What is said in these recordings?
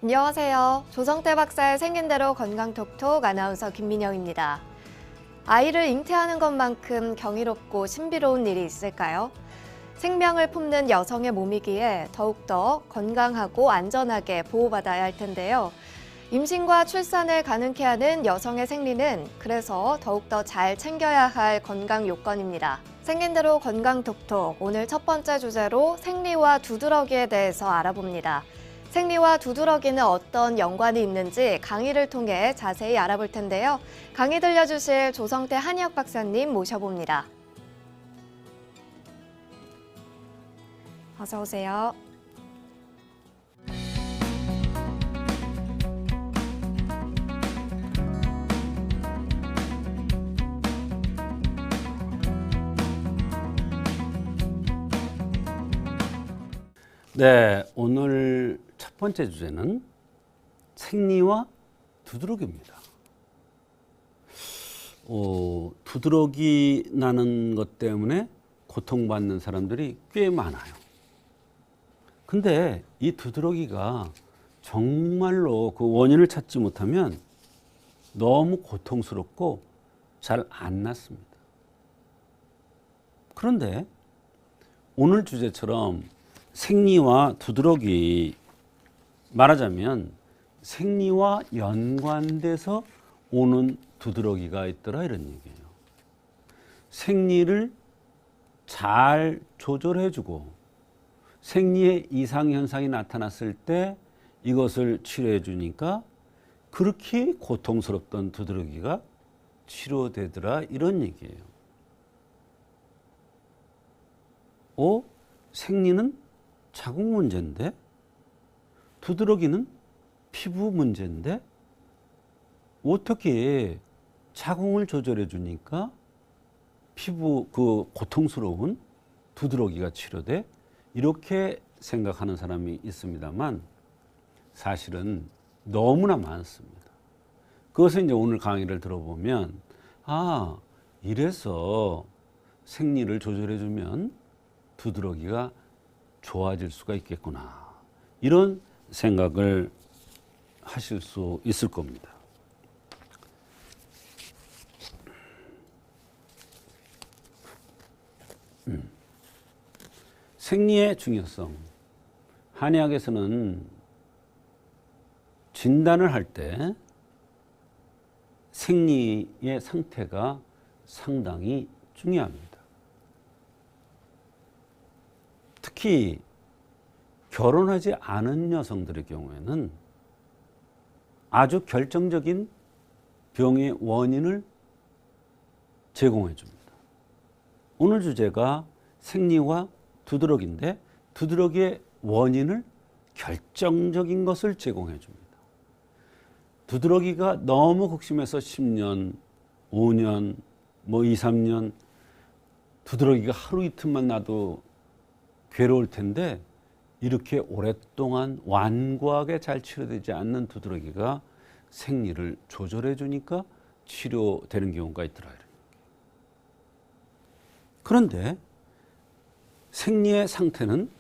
안녕하세요. 조성태 박사의 생긴 대로 건강톡톡 아나운서 김민영입니다. 아이를 잉태하는 것만큼 경이롭고 신비로운 일이 있을까요? 생명을 품는 여성의 몸이기에 더욱더 건강하고 안전하게 보호받아야 할 텐데요. 임신과 출산을 가능케 하는 여성의 생리는 그래서 더욱더 잘 챙겨야 할 건강 요건입니다. 생긴 대로 건강톡톡, 오늘 첫 번째 주제로 생리와 두드러기에 대해서 알아봅니다. 생리와 두드러기는 어떤 연관이 있는지 강의를 통해 자세히 알아볼 텐데요. 강의 들려주실 조성태 한의학 박사님 모셔봅니다. 어서 오세요. 네, 오늘 첫 번째 주제는 생리와 두드러기입니다. 두드러기 나는 것 때문에 고통받는 사람들이 꽤 많아요. 근데 이 두드러기가 정말로 그 원인을 찾지 못하면 너무 고통스럽고 잘 안 낫습니다. 그런데 오늘 주제처럼 생리와 두드러기, 말하자면 생리와 연관돼서 오는 두드러기가 있더라, 이런 얘기예요. 생리를 잘 조절해주고 생리의 이상현상이 나타났을 때 이것을 치료해 주니까 그렇게 고통스럽던 두드러기가 치료되더라, 이런 얘기예요. 생리는 자궁 문제인데 두드러기는 피부 문제인데 어떻게 자궁을 조절해 주니까 피부 그 고통스러운 두드러기가 치료돼? 이렇게 생각하는 사람이 있습니다만 사실은 너무나 많습니다. 그것을 이제 오늘 강의를 들어보면 이래서 생리를 조절해 주면 두드러기가 좋아질 수가 있겠구나, 이런 생각을 하실 수 있을 겁니다. 생리의 중요성. 한의학에서는 진단을 할 때 생리의 상태가 상당히 중요합니다. 특히 결혼하지 않은 여성들의 경우에는 아주 결정적인 병의 원인을 제공해 줍니다. 오늘 주제가 생리와 두드러기인데 두드러기의 원인을 결정적인 것을 제공해 줍니다. 두드러기가 너무 극심해서 10년, 5년, 2, 3년 두드러기가 하루 이틀만 나도 괴로울 텐데 이렇게 오랫동안 완고하게 잘 치료되지 않는 두드러기가 생리를 조절해 주니까 치료되는 경우가 있더라. 그런데 생리의 상태는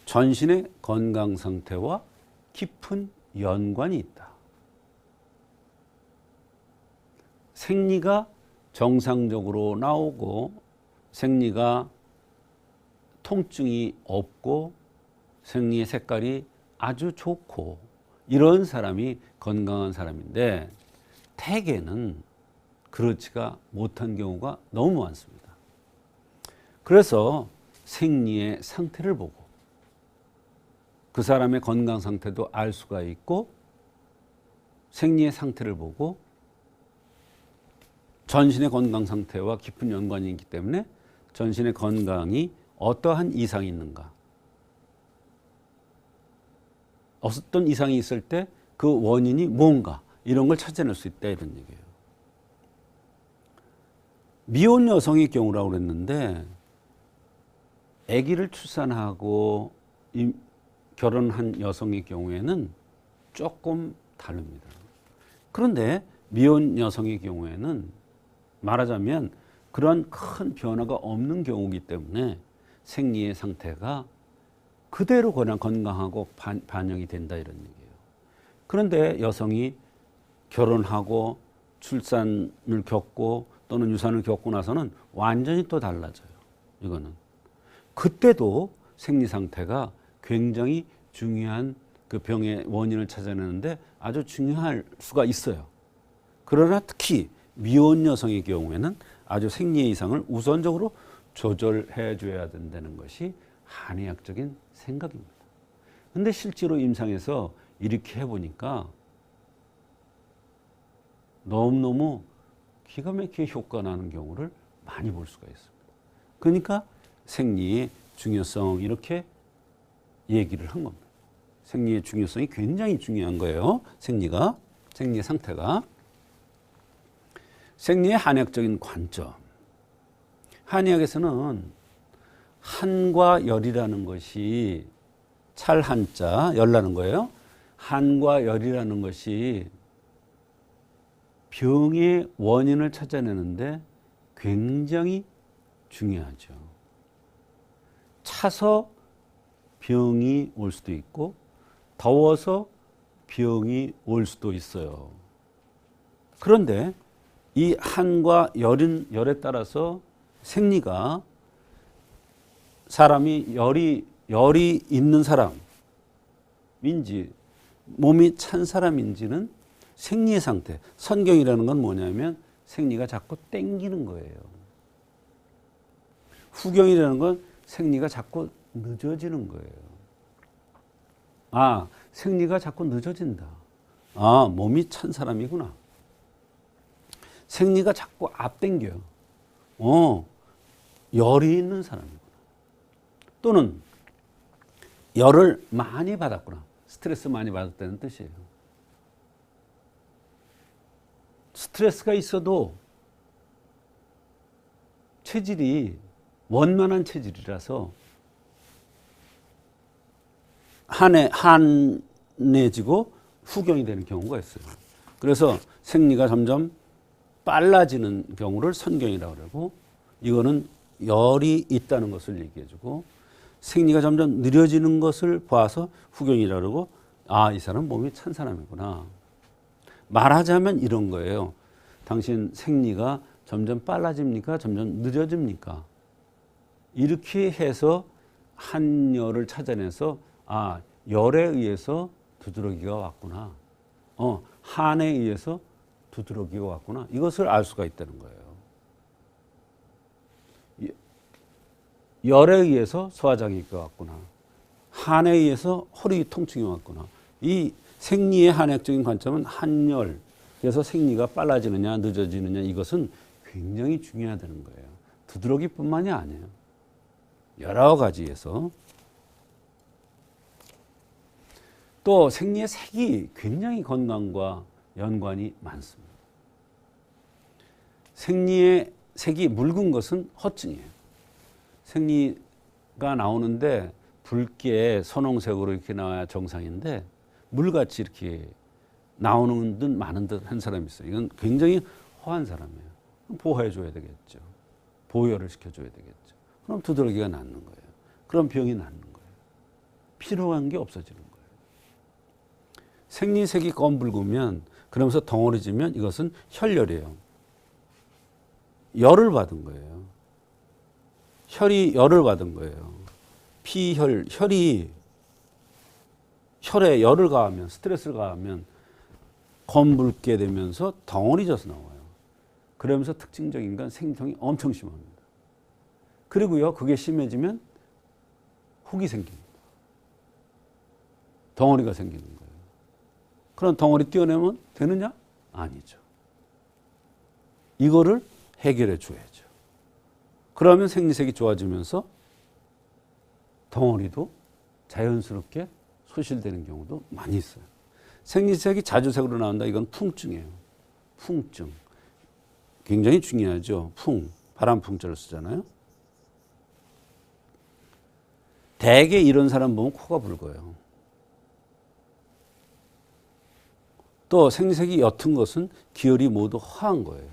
전신의 건강 상태와 깊은 연관이 있다. 생리가 정상적으로 나오고 생리가 통증이 없고 생리의 색깔이 아주 좋고 이런 사람이 건강한 사람인데 대개는 그렇지가 못한 경우가 너무 많습니다. 그래서 생리의 상태를 보고 그 사람의 건강 상태도 알 수가 있고 생리의 상태를 보고 전신의 건강 상태와 깊은 연관이 있기 때문에 전신의 건강이 어떠한 이상이 있는가, 어떤 이상이 있을 때 그 원인이 뭔가, 이런 걸 찾아낼 수 있다, 이런 얘기예요. 미혼 여성의 경우라고 그랬는데 아기를 출산하고 결혼한 여성의 경우에는 조금 다릅니다. 그런데 미혼 여성의 경우에는 말하자면 그런 큰 변화가 없는 경우이기 때문에 생리의 상태가 그대로 그냥 건강하고 반영이 된다, 이런 얘기예요. 그런데 여성이 결혼하고 출산을 겪고 또는 유산을 겪고 나서는 완전히 또 달라져요. 이거는. 그때도 생리 상태가 굉장히 중요한 그 병의 원인을 찾아내는데 아주 중요할 수가 있어요. 그러나 특히 미혼 여성의 경우에는 아주 생리의 이상을 우선적으로 조절해 줘야 된다는 것이 한의학적인 생각입니다. 근데 실제로 임상에서 이렇게 해보니까 너무너무 기가 막히게 효과 나는 경우를 많이 볼 수가 있습니다. 그러니까 생리의 중요성 이렇게 얘기를 한 겁니다. 생리의 중요성이 굉장히 중요한 거예요. 생리의 상태가. 생리의 한의학적인 관점. 한의학에서는 한과 열이라는 것이 찰한자, 열나는 거예요. 한과 열이라는 것이 병의 원인을 찾아내는데 굉장히 중요하죠. 차서 병이 올 수도 있고 더워서 병이 올 수도 있어요. 그런데 이 한과 열에 따라서 생리가 사람이 열이 있는 사람인지 몸이 찬 사람인지는 생리의 상태, 선경이라는 건 뭐냐면 생리가 자꾸 땡기는 거예요. 후경이라는 건 생리가 자꾸 늦어지는 거예요. 아, 생리가 자꾸 늦어진다. 아, 몸이 찬 사람이구나. 생리가 자꾸 앞당겨요. 열이 있는 사람이구나. 또는 열을 많이 받았구나. 스트레스 많이 받았다는 뜻이에요. 스트레스가 있어도 체질이 원만한 체질이라서 한해지고 후경이 되는 경우가 있어요. 그래서 생리가 점점 빨라지는 경우를 선경이라고 그러고, 이거는 열이 있다는 것을 얘기해주고, 생리가 점점 느려지는 것을 봐서 후경이라고 그러고, 아, 이 사람 몸이 찬 사람이구나. 말하자면 이런 거예요. 당신 생리가 점점 빨라집니까? 점점 느려집니까? 이렇게 해서 한열을 찾아내서 아, 열에 의해서 두드러기가 왔구나. 한에 의해서 두드러기가 왔구나. 이것을 알 수가 있다는 거예요. 열에 의해서 소화장애가 왔구나. 한에 의해서 허리 통증이 왔구나. 이 생리의 한의학적인 관점은 한열, 그래서 생리가 빨라지느냐 늦어지느냐 이것은 굉장히 중요하다는 거예요. 두드러기뿐만이 아니에요. 여러 가지에서. 또 생리의 색이 굉장히 건강과 연관이 많습니다. 생리의 색이 묽은 것은 허증이에요. 생리가 나오는데 붉게 선홍색으로 이렇게 나와야 정상인데 물같이 이렇게 나오는 듯 마는 듯 한 사람이 있어요. 이건 굉장히 허한 사람이에요. 보호해 줘야 되겠죠. 보혈을 시켜줘야 되겠죠. 그럼 두드러기가 낫는 거예요. 그럼 병이 낫는 거예요. 필요한 게 없어지는 거예요. 생리색이 검붉으면 그러면서 덩어리지면 이것은 혈열이에요. 열을 받은 거예요. 혈이 열을 받은 거예요. 혈에 열을 가하면, 스트레스를 가하면 검붉게 되면서 덩어리 져서 나와요. 그러면서 특징적인 건 생리통이 엄청 심합니다. 그리고요, 그게 심해지면 혹이 생깁니다. 덩어리가 생기는 거예요. 그럼 덩어리 떼어내면 되느냐? 아니죠. 이거를 해결해 줘야죠. 그러면 생리색이 좋아지면서 덩어리도 자연스럽게 소실되는 경우도 많이 있어요. 생리색이 자주색으로 나온다. 이건 풍증이에요. 풍증. 굉장히 중요하죠. 바람풍자를 쓰잖아요. 대개 이런 사람 보면 코가 붉어요. 또 생리색이 옅은 것은 기혈이 모두 허한 거예요.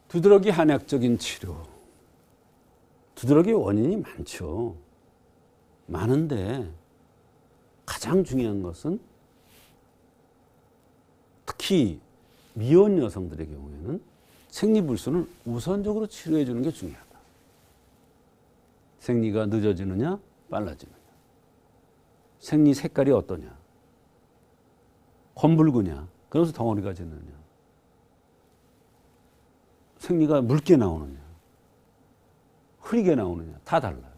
두드러기 한약적인 치료. 두드러기 원인이 많죠. 많은데 가장 중요한 것은 특히 미혼 여성들의 경우에는 생리불순을 우선적으로 치료해 주는 게 중요하다. 생리가 늦어지느냐 빨라지느냐, 생리 색깔이 어떠냐, 검붉으냐, 그러면서 덩어리가 짖느냐, 생리가 묽게 나오느냐, 흐리게 나오느냐, 다 달라요.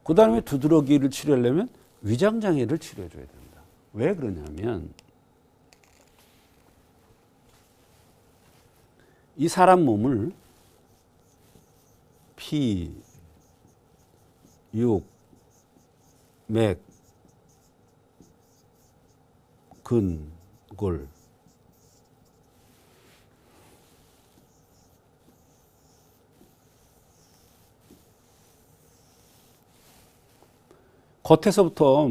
그 다음에 두드러기를 치료하려면 위장장애를 치료해 줘야 된다. 왜 그러냐면 이 사람 몸을 피, 육, 맥, 근, 골, 겉에서부터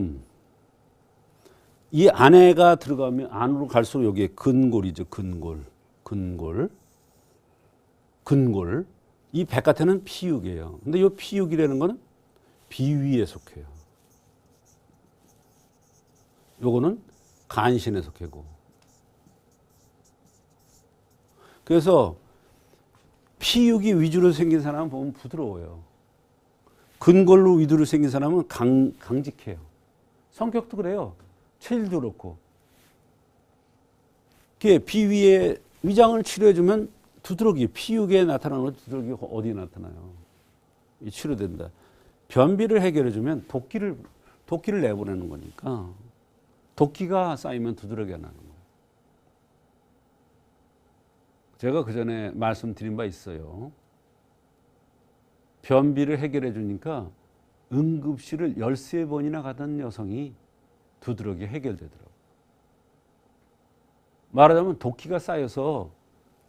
이 안에가 들어가면 안으로 갈수록 여기에 근골이죠. 근골. 이 바깥에는 피육이에요. 근데 이 피육이라는 거는 비위에 속해요. 요거는 간신에 속하고. 그래서 피육이 위주로 생긴 사람은 보면 부드러워요. 근골로 위주로 생긴 사람은 강직해요. 성격도 그래요. 체질도 그렇고. 그게 비위에 위장을 치료해주면 두드러기, 피육에 나타나는 두드러기가 어디에 나타나요? 이 치료된다. 변비를 해결해주면 도끼를 내보내는 거니까 도끼가 쌓이면 두드러기가 나는 거예요. 제가 그 전에 말씀드린 바 있어요. 변비를 해결해 주니까 응급실을 13번이나 가던 여성이 두드러기 해결되더라고요. 말하자면 도끼가 쌓여서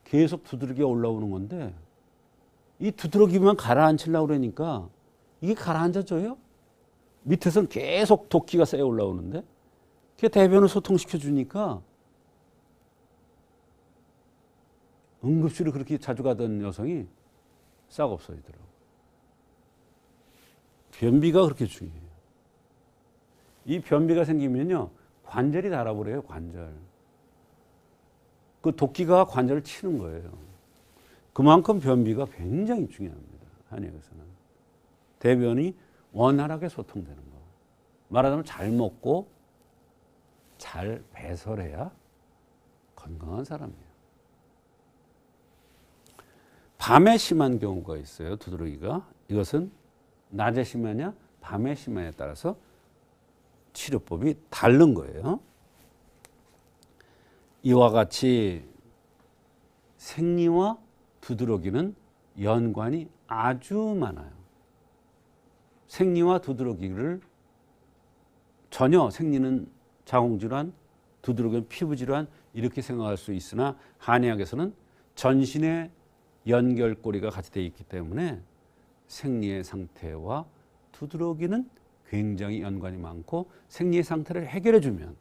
계속 두드러기가 올라오는 건데 이 두드러기만 가라앉히려고 그러니까 이게 가라앉아져요? 밑에서는 계속 도끼가 쌓여 올라오는데 그게 대변을 소통시켜 주니까 응급실을 그렇게 자주 가던 여성이 싹 없어지더라고요. 변비가 그렇게 중요해요. 이 변비가 생기면요, 관절이 닳아버려요, 관절. 그 도끼가 관절을 치는 거예요. 그만큼 변비가 굉장히 중요합니다, 한의학에서는. 대변이 원활하게 소통되는 거. 말하자면 잘 먹고 잘 배설해야 건강한 사람이에요. 밤에 심한 경우가 있어요, 두드러기가. 이것은 낮에 심하냐 밤에 심하냐에 따라서 치료법이 다른 거예요. 이와 같이 생리와 두드러기는 연관이 아주 많아요. 생리와 두드러기를 전혀 생리는 자궁질환, 두드러기는 피부질환 이렇게 생각할 수 있으나 한의학에서는 전신의 연결고리가 같이 되어 있기 때문에 생리의 상태와 두드러기는 굉장히 연관이 많고 생리의 상태를 해결해 주면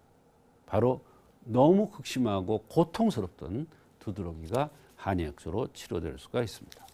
바로 너무 극심하고 고통스럽던 두드러기가 한의학적으로 치료될 수가 있습니다.